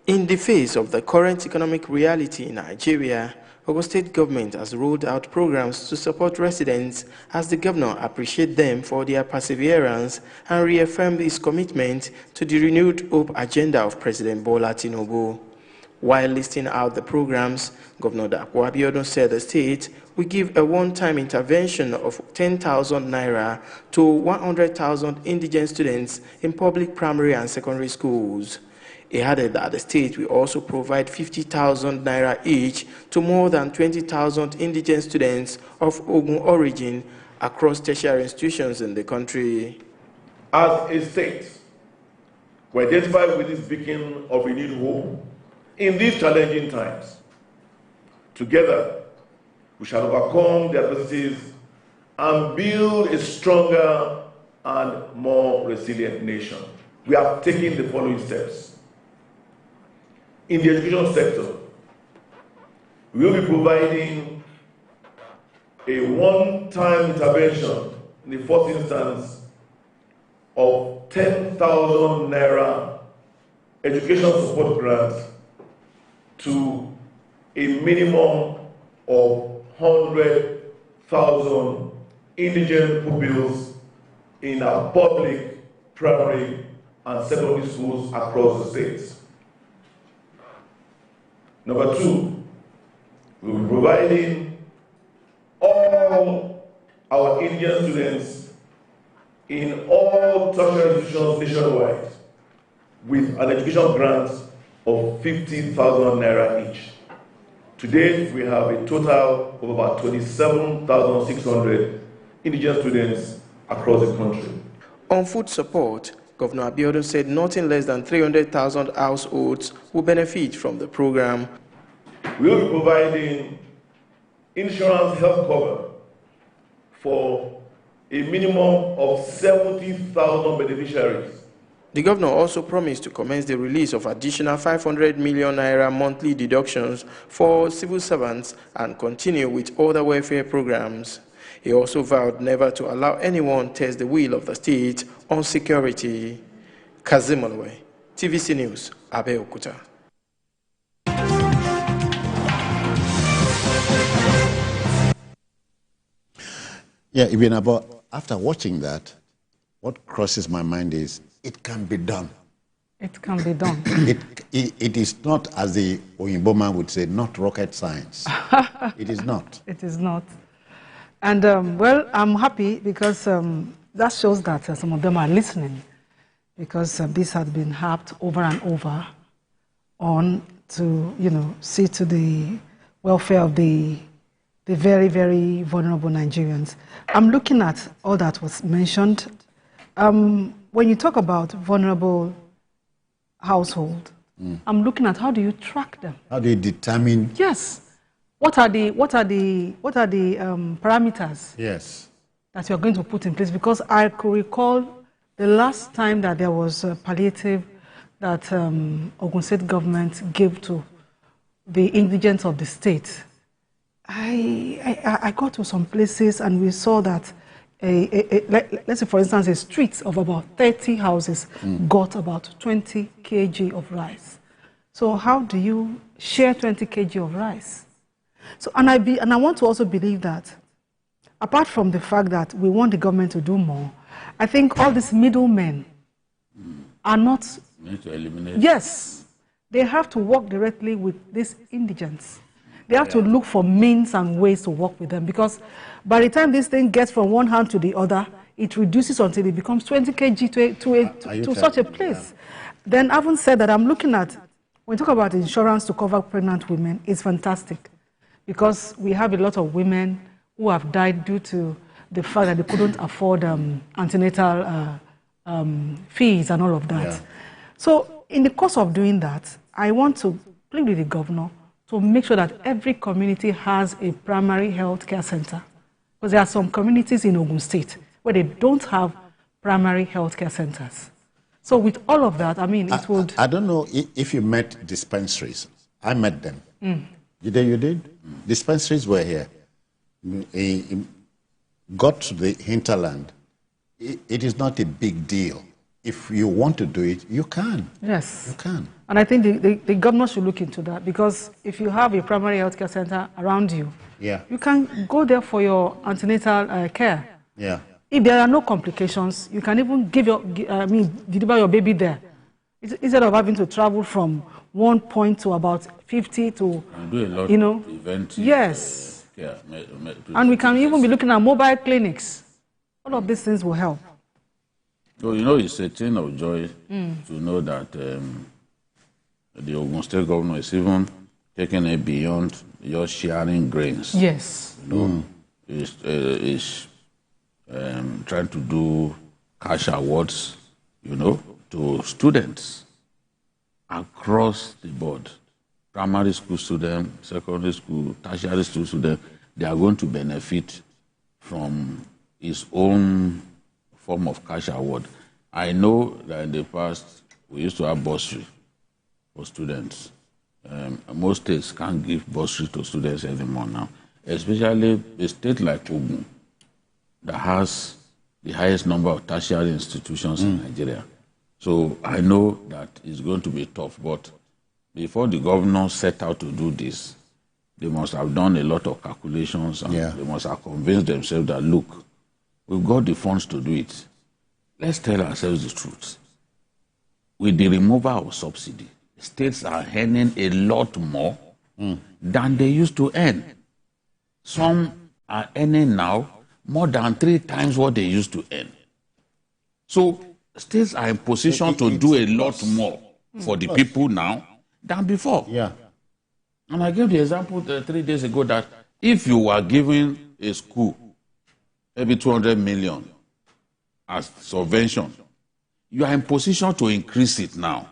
In the face of the current economic reality in Nigeria, Ogun State government has rolled out programs to support residents as the governor appreciates them for their perseverance and reaffirmed his commitment to the renewed hope agenda of President Bola Tinubu. While listing out the programs, Governor Dapo Abiodun said the state will give a one-time intervention of 10,000 naira to 100,000 indigent students in public primary and secondary schools. He added that the state will also provide 50,000 naira each to more than 20,000 indigent students of Ogun origin across tertiary institutions in the country. As a state, we identify with this beacon of renewed hope in these challenging times. Together, we shall overcome the adversities and build a stronger and more resilient nation. We have taken the following steps. In the education sector, we will be providing a one-time intervention in the first instance of 10,000 naira education support grants to a minimum of 100,000 indigent pupils in our public, primary, and secondary schools across the states. Number two, we will be providing all our Indian students in all tertiary institutions nationwide with an education grant of 50,000 naira each. To date, we have a total of about 27,600 indigent students across the country. On food support, Governor Abiodun said nothing less than 300,000 households will benefit from the program. We will be providing insurance health cover for a minimum of 70,000 beneficiaries. The governor also promised to commence the release of additional 500 million naira monthly deductions for civil servants and continue with other welfare programs. He also vowed never to allow anyone test the will of the state on security. Kazim Olwe, TVC News, Abeokuta. Yeah, even about after watching that, what crosses my mind is it can be done. It can be done. It is not, as the Oyinbo man would say, not rocket science. It is not. It is not. And, well, I'm happy because that shows that some of them are listening, because this has been harped over and over on to, see to the welfare of the very, very vulnerable Nigerians. I'm looking at all that was mentioned. When you talk about vulnerable household, I'm looking at how do you track them? How do you determine? Yes. What are the parameters? Yes. That you are going to put in place? Because I could recall the last time that there was a palliative that Ogun State government gave to the indigents of the state. I got to some places and we saw that let's say, for instance, a street of about 30 houses got about 20 kg of rice. So how do you share 20 kg of rice? So, and I want to also believe that, apart from the fact that we want the government to do more, I think all these middlemen are not... We need to eliminate. Yes. They have to work directly with these indigents. They have to look for means and ways to work with them, because by the time this thing gets from one hand to the other, it reduces until it becomes 20 kg to such a place. Yeah. Then, having said that, I'm looking at, when we talk about insurance to cover pregnant women, it's fantastic, because we have a lot of women who have died due to the fact that they couldn't afford antenatal fees and all of that. Yeah. So, in the course of doing that, I want to plead with the governor to make sure that every community has a primary health care center. Because there are some communities in Ogun State where they don't have primary health care centers. So with all of that, I mean, it would... I don't know if you met dispensaries. I met them. You did? Dispensaries were here. Got to the hinterland. It is not a big deal if you want to do it, you can. Yes. You can. And I think the government should look into that, because if you have a primary healthcare center around you, Yeah. you can go there for your antenatal care. Yeah. If there are no complications, you can even deliver your baby there. Instead of having to travel from one point to about 50 to, and do a lot of preventive. Yes. Care. And we can even be looking at mobile clinics. All of these things will help. So, you know, it's a thing of joy to know that the Ogun State governor is even taking it beyond just sharing grains. Yes. You know, is trying to do cash awards, you know, to students across the board. Primary school students, secondary school, tertiary school students, they are going to benefit from his own form of cash award. I know that in the past, we used to have bursary for students. Most states can't give bursary to students anymore now, especially a state like Ogun that has the highest number of tertiary institutions in Nigeria. So I know that it's going to be tough, but before the governor set out to do this, they must have done a lot of calculations, and they must have convinced themselves that, look, we've got the funds to do it. Let's tell ourselves the truth. With the removal of subsidy, states are earning a lot more than they used to earn. Some are earning now more than 3 times what they used to earn. So states are in position to do a lot more for the people now than before. Yeah. And I gave the example 3 days ago that if you were giving a school maybe 200 million as subvention, you are in position to increase it now.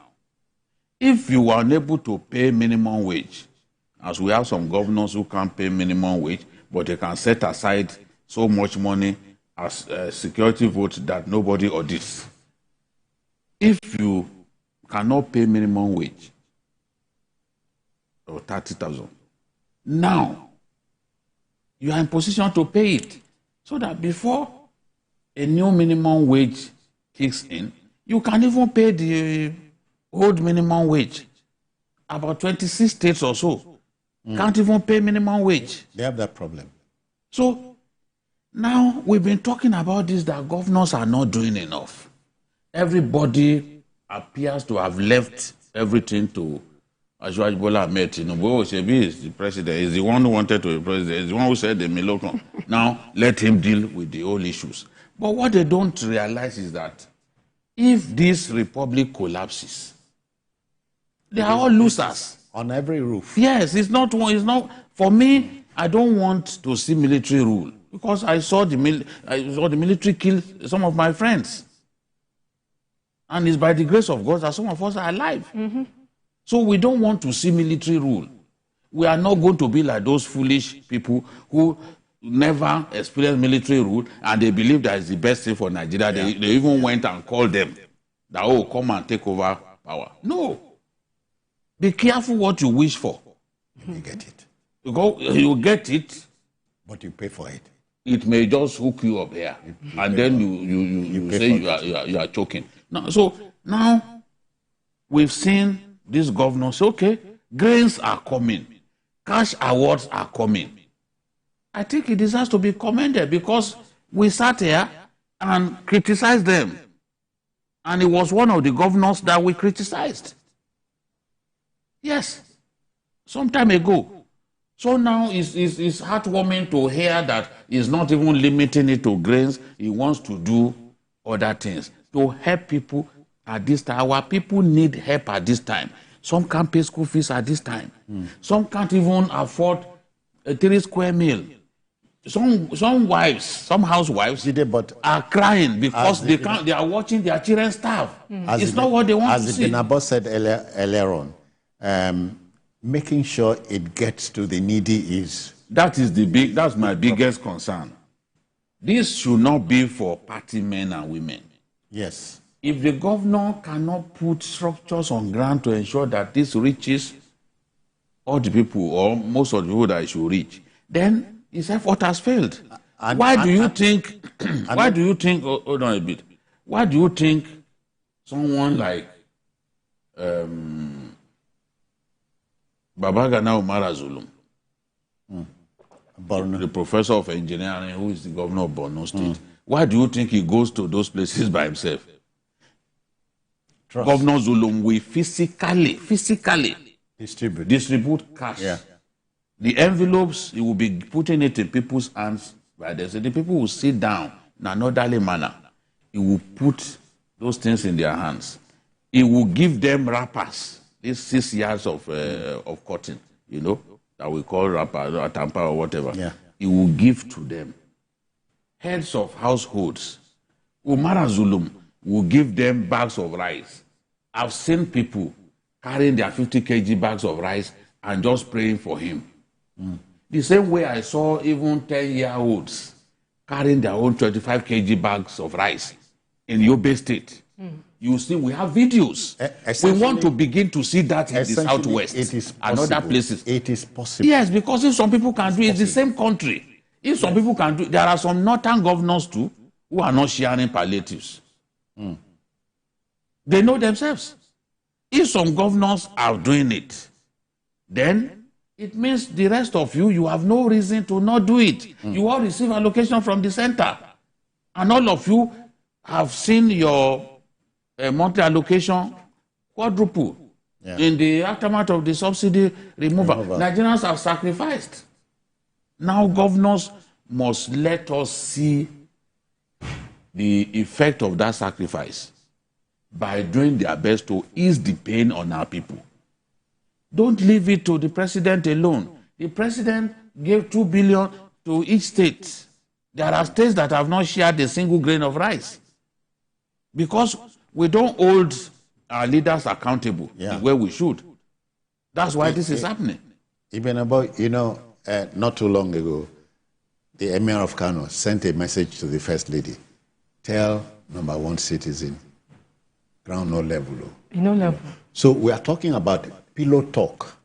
If you are unable to pay minimum wage, as we have some governors who can't pay minimum wage, but they can set aside so much money as security votes that nobody audits. If you cannot pay minimum wage, or 30,000, now you are in position to pay it, so that before a new minimum wage kicks in, you can even pay the old minimum wage. About 26 states or so can't even pay minimum wage. They have that problem. So now we've been talking about this, that governors are not doing enough. Everybody appears to have left everything to Asiwaju Bola Ahmed Tinubu. Shebi is the president. He's the one who wanted to be president. He's the one who said the Milokon. Now let him deal with the old issues. But what they don't realize is that if this republic collapses, they are all losers. On every roof. Yes, it's not. For me, I don't want to see military rule, because I saw the military kill some of my friends. And it's by the grace of God that some of us are alive. So we don't want to see military rule. We are not going to be like those foolish people who never experienced military rule and they believe that is the best thing for Nigeria. They even went and called them that, oh, come and take over power. No. Be careful what you wish for. You get it. You get it, but you pay for it. It may just hook you up here, and then you say you are choking. Now we've seen this governor say, okay, grains are coming, cash awards are coming. I think it deserves to be commended, because we sat here and criticized them, and it was one of the governors that we criticized. Yes, some time ago. So now it's heartwarming to hear that he's not even limiting it to grains. He wants to do other things to help people at this time. Our people need help at this time. Some can't pay school fees at this time. Some can't even afford a 3 square meal. Some wives, some housewives are crying because they are watching their children starve. It's not what they want to see. As Ibn said earlier on, making sure it gets to the needy is... That's my biggest concern. This should not be for party men and women. Yes. If the governor cannot put structures on ground to ensure that this reaches all the people or most of the people that it should reach, then his effort has failed. Why do you think, hold on a bit, why do you think someone like Babagana Umara Zulum, the professor of engineering who is the governor of Borno State, why do you think he goes to those places by himself? Trust. Governor Zulum will physically distribute cash. Yeah. The envelopes, he will be putting it in people's hands by them. So the people will sit down in an orderly manner. He will put those things in their hands. He will give them wrappers, these 6 yards of cotton, you know, that we call wrapper, or tamper or whatever. Yeah. He will give to them. Heads of households, Umara Zulum will give them bags of rice. I've seen people carrying their 50 kg bags of rice and just praying for him. The same way I saw even 10-year-olds carrying their own 25 kg bags of rice in Yobe State. You see, we have videos. We want to begin to see that in the Southwest and other places. It is possible. Yes, because if some people can do it, it's the same country. If some people can do it, there are some northern governors too who are not sharing palliatives. They know themselves. If some governors are doing it, then it means the rest of you, you have no reason to not do it. You all receive allocation from the center. And all of you have seen your monthly allocation quadruple in the aftermath of the subsidy removal. Nigerians have sacrificed. Now governors must let us see the effect of that sacrifice by doing their best to ease the pain on our people. Don't leave it to the president alone. The president gave 2 billion to each state. There are states that have not shared a single grain of rice. Because we don't hold our leaders accountable the way we should. That's why this is happening. Even about, you know, not too long ago, the Emir of Kano sent a message to the First Lady. Tell number 1 citizen, ground no level. No level. So we are talking about pillow talk.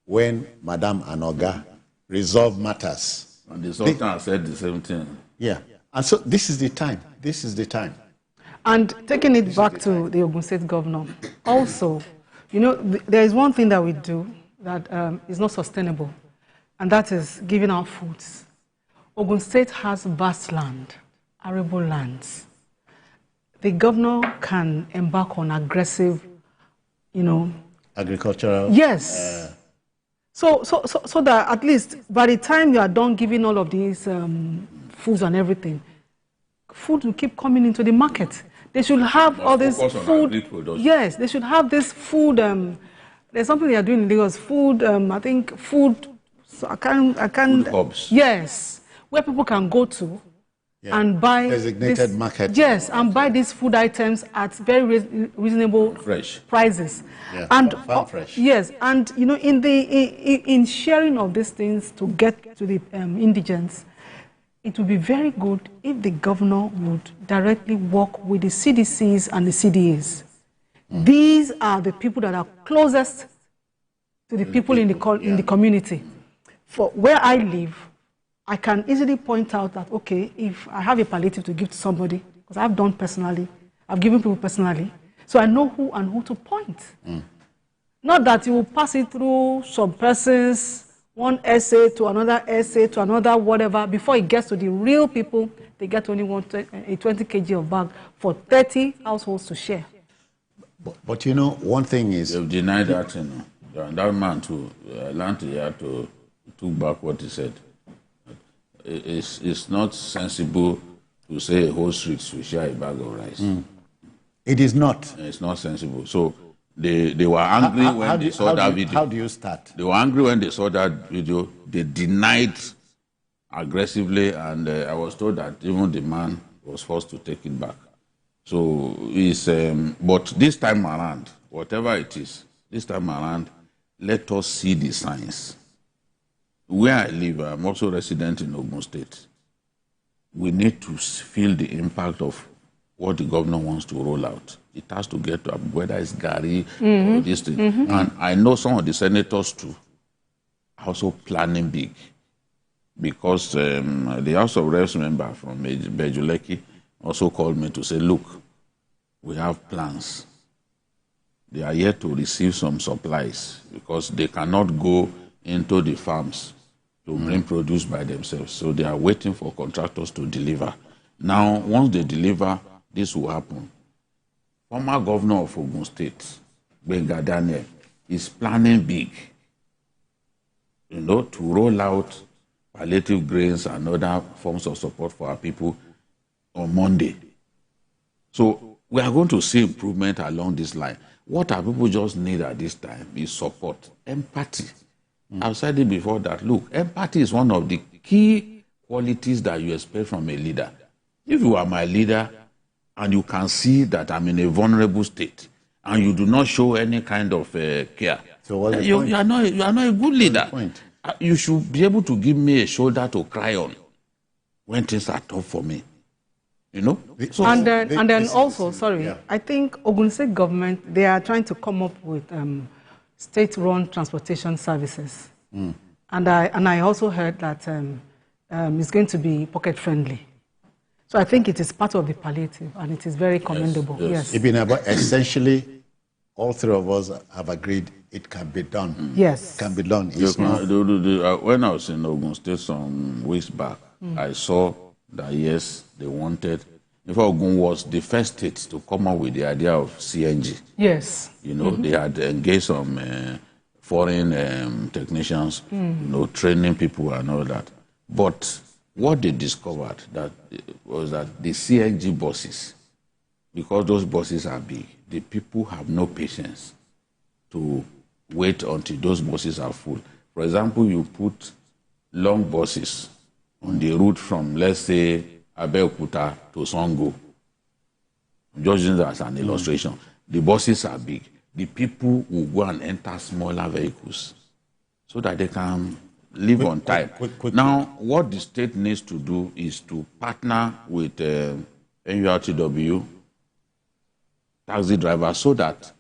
When Madam Anoga resolve matters. And the Sultan said the same thing. Yeah. And so this is the time. This is the time. And taking it back to the Ogun State governor, also, you know, there is one thing that we do that is not sustainable, and that is giving out foods. Ogun State has vast land, arable lands. The governor can embark on aggressive, you know, agricultural. Yes. So that at least by the time you are done giving all of these foods and everything, food will keep coming into the market. They should have all this food. Yes, they should have this food. There's something they are doing in Lagos. Food. I think food. So I can't. Food hubs. Yes, where people can go to. Yeah. And buy designated market. Yes, and buy these food items at very reasonable prices. Yeah. And farm fresh. Yes, and you know, in sharing of these things to get to the indigents, it would be very good if the governor would directly work with the CDCs and the CDAs. These are the people that are closest to the people in the community. For where I live, I can easily point out that, okay, if I have a palliative to give to somebody, because I've done personally, I've given people personally, so I know who and who to point. Not that you will pass it through some persons, one essay to another whatever, before it gets to the real people, they get only a 20 kg of bag for 30 households to share. But you know, one thing is... They've denied that, you know. And that man too, to took back what he said. It's not sensible to say a whole street should share a bag of rice. It is not. It's not sensible. So they were angry when they saw that video. How do you start? They were angry when they saw that video. They denied aggressively, and I was told that even the man was forced to take it back. So it's but this time around, whatever it is, this time around, let us see the signs. Where I live, I'm also resident in Ogun State. We need to feel the impact of what the governor wants to roll out. It has to get to whether it's Gary or this thing. And I know some of the senators too are also planning big, because the House of Reps member from Bejuleki also called me to say, look, we have plans. They are yet to receive some supplies because they cannot go into the farms to bring produce by themselves. So they are waiting for contractors to deliver. Now, once they deliver, this will happen. Former governor of Ogun State, Benga Daniel, is planning big, to roll out palliative grains and other forms of support for our people on Monday. So we are going to see improvement along this line. What our people just need at this time is support, empathy. I've said it before that, look, empathy is one of the key qualities that you expect from a leader. If you are my leader and you can see that I'm in a vulnerable state and you do not show any kind of care, so you are not a good leader. You should be able to give me a shoulder to cry on when things are tough for me. So, and then also, I think Ogun State government, they are trying to come up with state-run transportation services. And I also heard that it's going to be pocket-friendly. So I think it is part of the palliative, and it is very commendable. Yes. Essentially, all three of us have agreed it can be done. Yes. It can be done. When I was in Ogun State some weeks back, I saw that, yes, they wanted. In fact, Ogun was the first state to come up with the idea of CNG. Yes. They had engaged some foreign technicians, training people and all that. But what they discovered was that the CNG buses, because those buses are big, the people have no patience to wait until those buses are full. For example, you put long buses on the route from, let's say, Abeokuta to Songo. Just using that as an illustration. The buses are big. The people will go and enter smaller vehicles so that they can live on time. Now, what the state needs to do is to partner with NURTW taxi drivers so that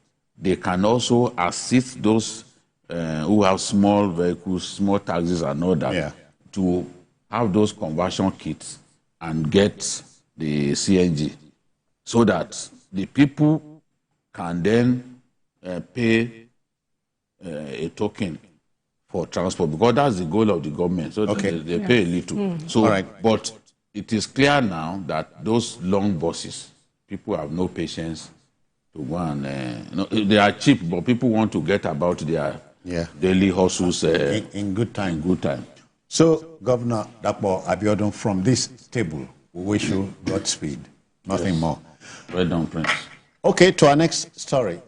they can also assist those who have small vehicles, small taxis and all that, to have those conversion kits and get the CNG so that the people can then pay a token for transport, because that's the goal of the government. So they pay a little. So, but it is clear now that those long buses, people have no patience to go and they are cheap, but people want to get about their daily hustles in good time. In good time. So, Governor Dapo Abiodun, from this table, we wish you Godspeed. Nothing more. Well done, Prince. Okay, to our next story.